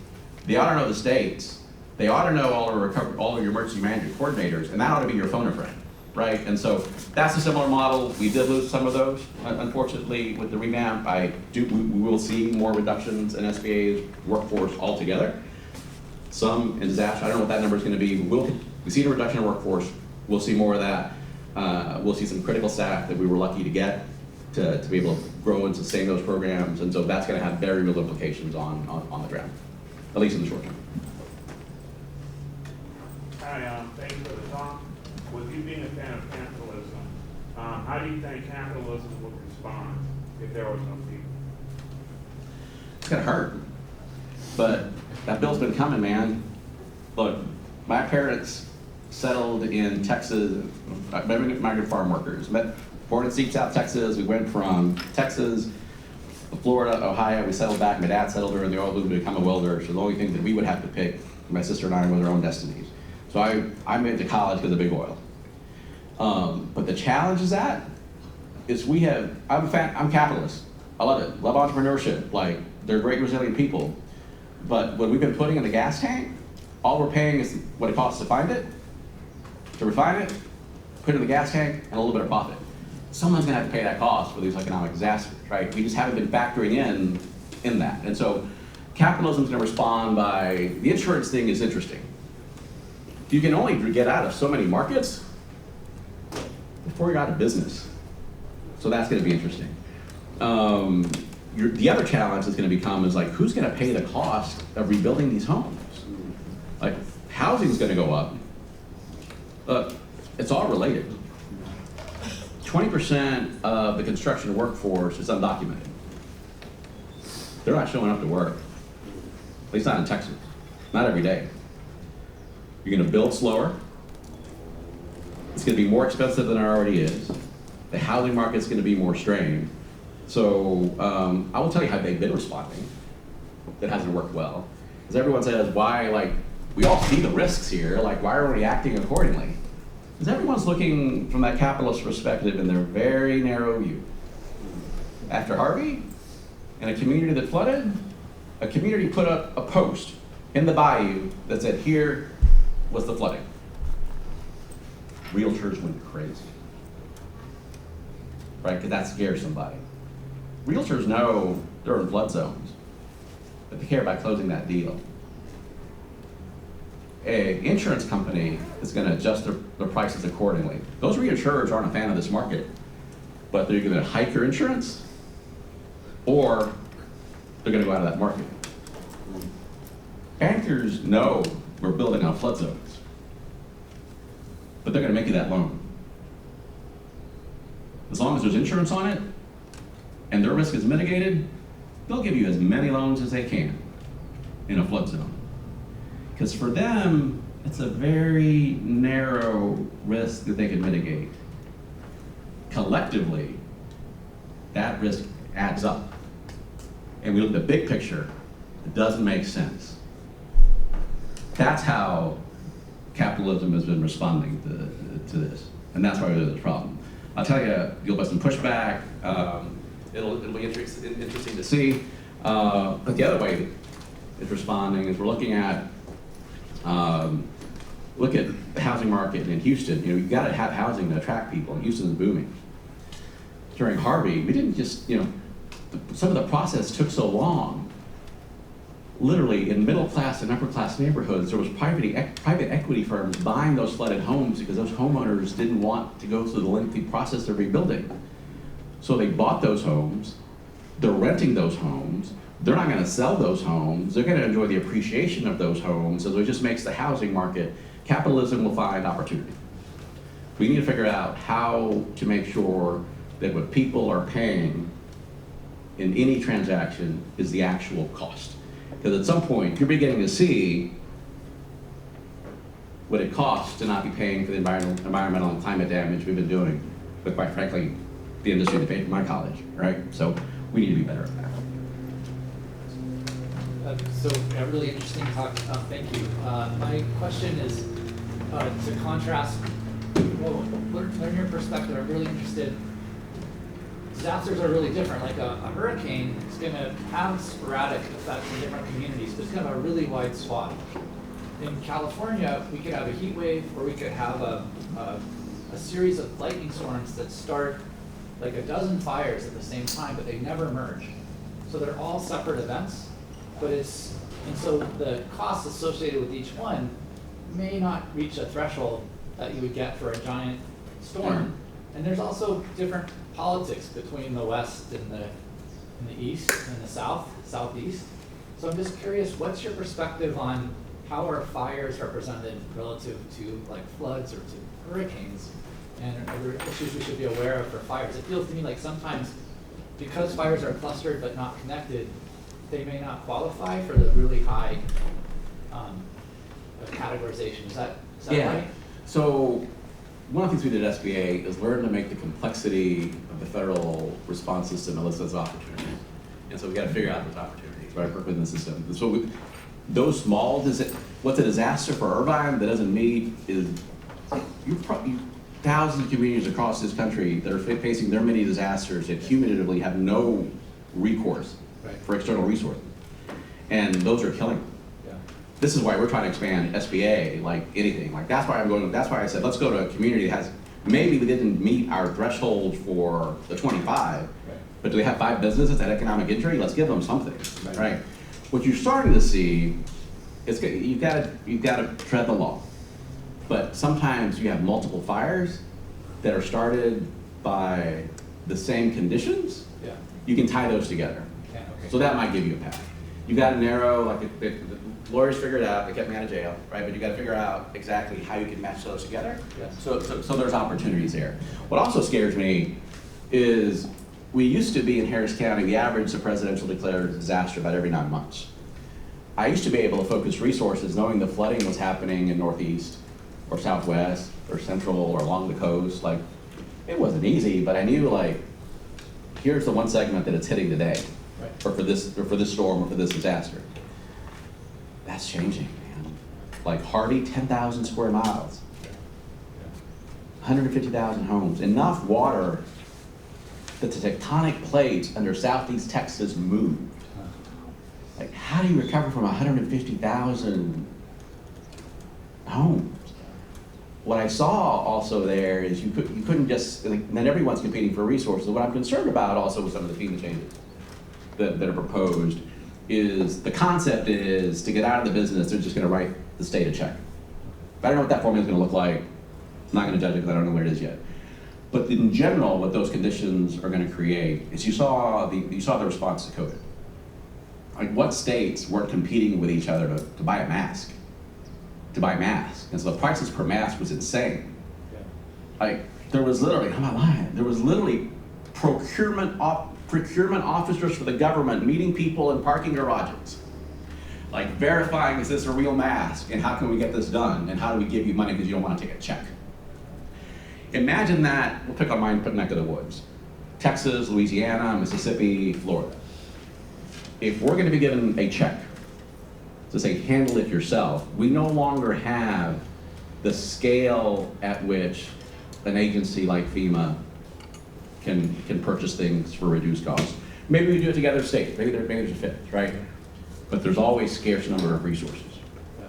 They ought to know the states. They ought to know all of your emergency management coordinators, and that ought to be your phone a friend, right? And so that's a similar model. We did lose some of those, unfortunately, with the revamp. We will see more reductions in SBA's workforce altogether. Some in disaster, I don't know what that number is going to be. We see the reduction in workforce. We'll see more of that. We'll see some critical staff that we were lucky to get to be able to grow and sustain those programs, and so that's going to have very real implications on the ground, at least in the short term. Hi, thank you for the talk. With you being a fan of capitalism, how do you think capitalism would respond if there was no people? It's gonna hurt, but that bill's been coming, man. Look, my parents settled in Texas, migrant farm workers. Born in Deep South Texas, we went from Texas, Florida, Ohio, we settled back. My dad settled her in the oil boom to become a welder. So the only thing that we would have to pick, my sister and I, was our own destinies. So I made it to college because of big oil. But the challenge is I'm capitalist. I love it, love entrepreneurship. Like, they're great, resilient people. But what we've been putting in the gas tank, all we're paying is what it costs to find it, to refine it, put it in the gas tank, and a little bit of profit. Someone's gonna have to pay that cost for these economic disasters, right? We just haven't been factoring in that. And so capitalism's gonna respond by, the insurance thing is interesting. You can only get out of so many markets before you're out of business. So that's gonna be interesting. The other challenge is gonna become is like, who's gonna pay the cost of rebuilding these homes? Like, housing's gonna go up. It's all related. 20% of the construction workforce is undocumented. They're not showing up to work, at least not in Texas, not every day. You're gonna build slower. It's gonna be more expensive than it already is. The housing market's gonna be more strained. So I will tell you how they've been responding. That hasn't worked well. Because everyone says, why, like, we all see the risks here, like, why are we acting accordingly? Because everyone's looking from that capitalist perspective in their very narrow view. After Harvey, in a community that flooded, a community put up a post in the bayou that said, here was the flooding. Realtors went crazy, right? Because that scares somebody. Realtors know they're in flood zones, but they care about closing that deal. An insurance company is going to adjust their prices accordingly. Those reinsurers aren't a fan of this market, but they're going to hike your insurance, or they're going to go out of that market. Bankers know we're building on flood zones, but they're going to make you that loan. As long as there's insurance on it and their risk is mitigated, they'll give you as many loans as they can in a flood zone. Because for them, it's a very narrow risk that they can mitigate. Collectively, that risk adds up. And we look at the big picture, it doesn't make sense. That's how capitalism has been responding to this. And that's why there's a problem. I'll tell you, you'll get some pushback. It'll be interesting to see. But the other way it's responding is we're looking at look at the housing market in Houston. You know, you've got to have housing to attract people. Houston's booming. During Harvey, we didn't just, some of the process took so long. Literally, in middle class and upper class neighborhoods, there was private equity firms buying those flooded homes because those homeowners didn't want to go through the lengthy process of rebuilding. So they bought those homes, they're renting those homes, they're not gonna sell those homes, they're gonna enjoy the appreciation of those homes, so it just makes the housing market, capitalism will find opportunity. We need to figure out how to make sure that what people are paying in any transaction is the actual cost. Because at some point, you're beginning to see what it costs to not be paying for the environmental and climate damage we've been doing, but quite frankly, the industry that paid for my college, right? So we need to be better at that. So a really interesting talk. Thank you. My question is to contrast. Well, learn your perspective. I'm really interested. Disasters are really different. Like a hurricane is going to have sporadic effects in different communities, but it's going to have a really wide swath. In California, we could have a heat wave, or we could have a series of lightning storms that start like a dozen fires at the same time, but they never merge. So they're all separate events. And so the costs associated with each one may not reach a threshold that you would get for a giant storm. And there's also different politics between the West and the East and the Southeast. So I'm just curious, what's your perspective on how are fires represented relative to like floods or to hurricanes? And are there issues we should be aware of for fires? It feels to me like sometimes because fires are clustered but not connected, they may not qualify for the really high categorization. Is that right? So one of the things we did at SBA is learn to make the complexity of the federal response system elicit opportunities. And so we got to figure out those opportunities, right, work within the system. And so those small, what's a disaster for Irvine that doesn't meet is, you've probably thousands of communities across this country that are facing their many disasters that cumulatively have no recourse for external resources. And those are killing them. Yeah. This is why we're trying to expand SBA like anything. Like that's why I said, let's go to a community that has, maybe we didn't meet our threshold for the 25, but do we have 5 businesses that economic injury? Let's give them something, right? What you're starting to see is you've got to tread the law. But sometimes you have multiple fires that are started by the same conditions. Yeah. You can tie those together. Okay. So that might give you a path. You got to narrow, like the lawyers figured it out, they kept me out of jail, right? But you got to figure out exactly how you can match those together. Yes. So there's opportunities there. What also scares me is we used to be in Harris County, the average of presidential declared disaster about every 9 months. I used to be able to focus resources knowing the flooding was happening in Northeast or Southwest or Central or along the coast. Like, it wasn't easy, but I knew like, here's the one segment that it's hitting today, or for this storm or for this disaster. That's changing, man. Like Harvey, 10,000 square miles, 150,000 homes, enough water that the tectonic plates under Southeast Texas moved. Like, how do you recover from 150,000 homes? What I saw also there is you couldn't just, like, then everyone's competing for resources. What I'm concerned about also with some of the FEMA changes that are proposed is the concept is to get out of the business, they're just going to write the state a check. I don't know what that formula is going to look like. I'm not going to judge it because I don't know where it is yet. But in general, what those conditions are going to create is you saw the response to COVID. Like, what states weren't competing with each other to buy a mask? And so the prices per mask was insane. Yeah. Like, there was literally, I'm not lying, there was literally procurement officers for the government meeting people in parking garages. Like, verifying, is this a real mask? And how can we get this done? And how do we give you money because you don't want to take a check? Imagine that, we'll pick on my neck of the woods. Texas, Louisiana, Mississippi, Florida. If we're going to be given a check to say, handle it yourself, we no longer have the scale at which an agency like FEMA can purchase things for reduced costs. Maybe we do it together states, maybe there's a fit, right? But there's always scarce number of resources. Yeah.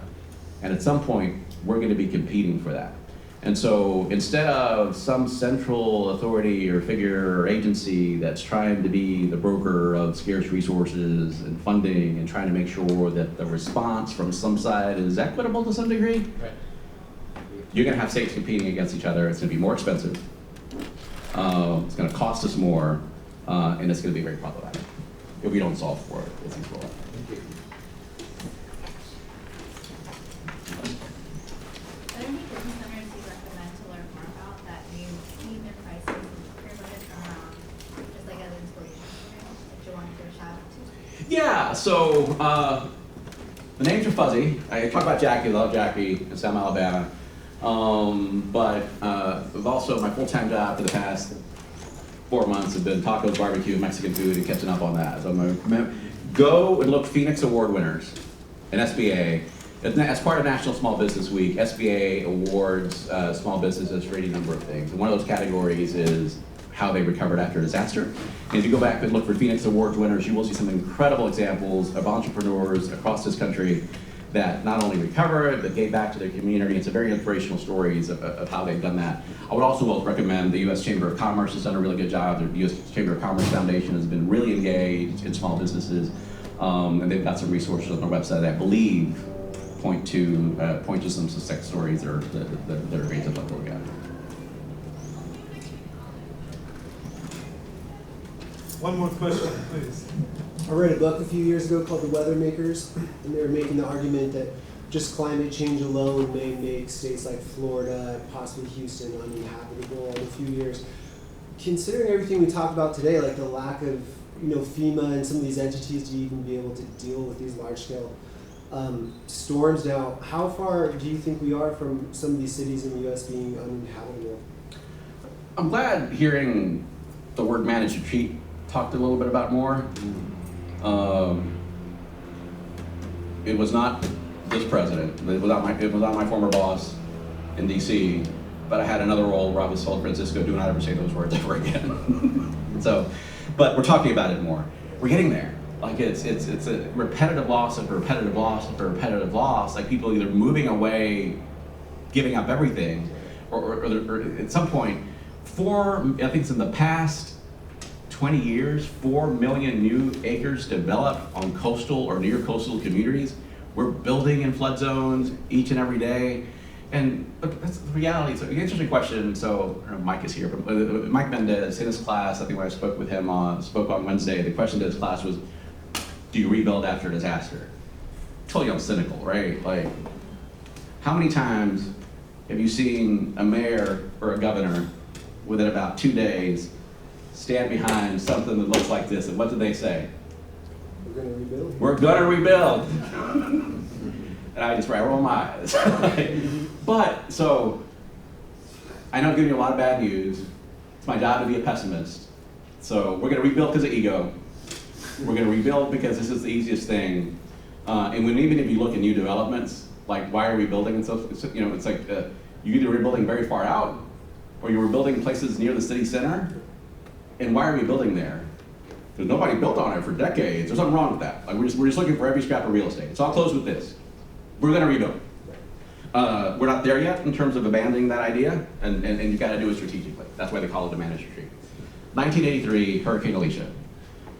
And at some point, we're going to be competing for that. And so instead of some central authority or figure or agency that's trying to be the broker of scarce resources and funding and trying to make sure that the response from some side is equitable to some degree, Right. you're going to have states competing against each other. It's going to be more expensive. It's going to cost us more, and it's going to be very problematic. if we don't solve for it as these roll out. Are there any business owners you recommend to learn more about that you need their prices privileged just like as inspiration that you want to give a shout out to? Yeah, so the names are fuzzy. I talk about Jackie, I love Jackie in Selma, Alabama. But also my full-time job for the past 4 months has been tacos, barbecue, Mexican food, and catching up on that. So I'm gonna go and look Phoenix Award winners in SBA. As part of National Small Business Week, SBA awards small businesses for any number of things. And one of those categories is how they recovered after a disaster. And if you go back and look for Phoenix Awards winners, you will see some incredible examples of entrepreneurs across this country that not only recovered, but gave back to their community. It's a very inspirational stories of how they've done that. I would also recommend the U.S. Chamber of Commerce has done a really good job. The U.S. Chamber of Commerce Foundation has been really engaged in small businesses, and they've got some resources on their website that I believe point to some success stories that are great to look at. One more question, please. I read a book a few years ago called The Weather Makers, and they were making the argument that just climate change alone may make states like Florida, possibly Houston, uninhabitable in a few years. Considering everything we talked about today, like the lack of FEMA and some of these entities to even be able to deal with these large-scale storms now, how far do you think we are from some of these cities in the U.S. being uninhabitable? I'm glad hearing the word managed retreat talked a little bit about more. It was not this president. It was not my former boss in D.C. But I had another role where I was told Francisco, do not ever say those words ever again. But we're talking about it more. We're getting there. Like it's a repetitive loss after repetitive loss after repetitive loss. Like people either moving away, giving up everything, or at some point, I think it's in the past 20 years, 4 million new acres developed on coastal or near coastal communities. We're building in flood zones each and every day. And that's the reality. So, an interesting question. So, I don't know if Mike is here, but Mike Mendez, in his class, I think when I spoke with him spoke on Wednesday, the question to his class was, do you rebuild after a disaster? Totally cynical, right? Like, how many times have you seen a mayor or a governor within about 2 days stand behind something that looks like this, and what do they say? We're going to rebuild. We're gonna rebuild. And I just roll my eyes. But, so, I know I'm giving you a lot of bad news. It's my job to be a pessimist. So we're gonna rebuild because of ego. We're gonna rebuild because this is the easiest thing. And even if you look at new developments, like why are we building? And so, it's like you either rebuilding very far out, or you're rebuilding places near the city center. And why are we building there? Because nobody built on it for decades. There's something wrong with that. Like we're just looking for every scrap of real estate. So I'll close with this. We're going to rebuild. We're not there yet in terms of abandoning that idea, and you've got to do it strategically. That's why they call it a managed retreat. 1983, Hurricane Alicia,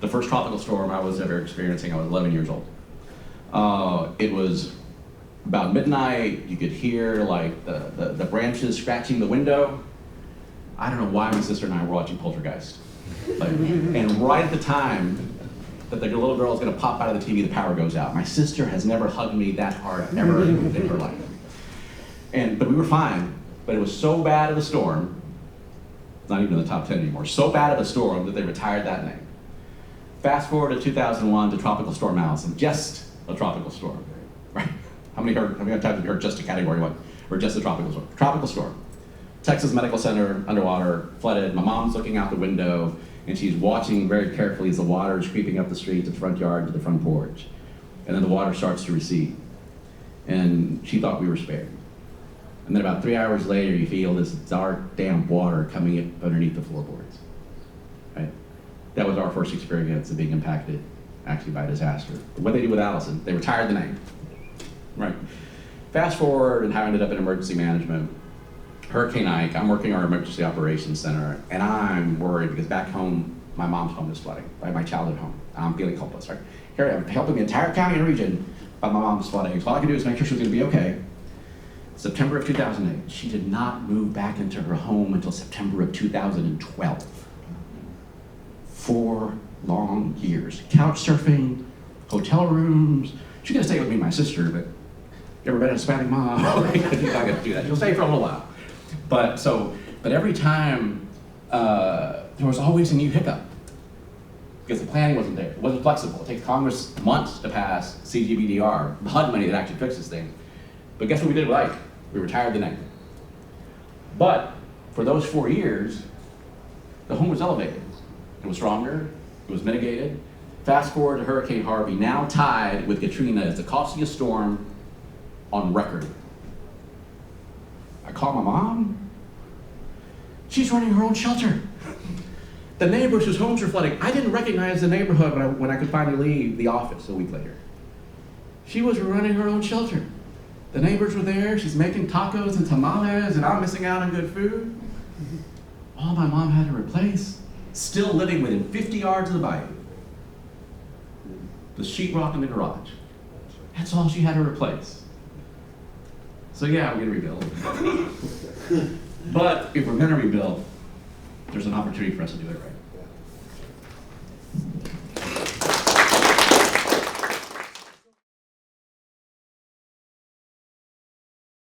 the first tropical storm I was ever experiencing. I was 11 years old. It was about midnight. You could hear like the branches scratching the window. I don't know why my sister and I were watching Poltergeist. And right at the time that the little girl is going to pop out of the TV, the power goes out. My sister has never hugged me that hard ever in her life. But we were fine. But it was so bad of a storm, it's not even in the top 10 anymore, so bad of a storm that they retired that name. Fast forward to 2001 to Tropical Storm Allison, just a tropical storm, right? How many times have you heard just a category 1 or just a tropical storm? Tropical storm. Texas Medical Center, underwater, flooded. My mom's looking out the window, and she's watching very carefully as the water is creeping up the street to the front yard to the front porch. And then the water starts to recede. And she thought we were spared. And then about 3 hours later, you feel this dark, damp water coming up underneath the floorboards. Right? That was our first experience of being impacted, actually, by disaster. What they do with Allison, they retired the name. Right. Fast forward, and how I ended up in emergency management. Hurricane Ike, I'm working our emergency operations center, and I'm worried because back home, my mom's home is flooding, right? My childhood home. I'm feeling hopeless, right? Here I am, helping the entire county and region, but my mom's flooding. So all I can do is make sure she's gonna be okay. September of 2008, she did not move back into her home until September of 2012. 4 long years. Couch surfing, hotel rooms. She's gonna stay with me and my sister, but you ever been a Hispanic mom? She's not gonna do that. She'll stay for a little while. But every time, there was always a new hiccup. Because the planning wasn't there. It wasn't flexible. It takes Congress months to pass CGBDR, the HUD money that actually fixes things. But guess what we did right? We retired the name. But for those 4 years, the home was elevated. It was stronger, it was mitigated. Fast forward to Hurricane Harvey, now tied with Katrina as the costliest storm on record. I call my mom. She's running her own shelter. The neighbors whose homes were flooding, I didn't recognize the neighborhood when I could finally leave the office a week later. She was running her own shelter. The neighbors were there, she's making tacos and tamales, and I'm missing out on good food. All my mom had to replace, still living within 50 yards of the bayou. The sheetrock in the garage. That's all she had to replace. So yeah, we're gonna rebuild. But if we're gonna rebuild, there's an opportunity for us to do it right.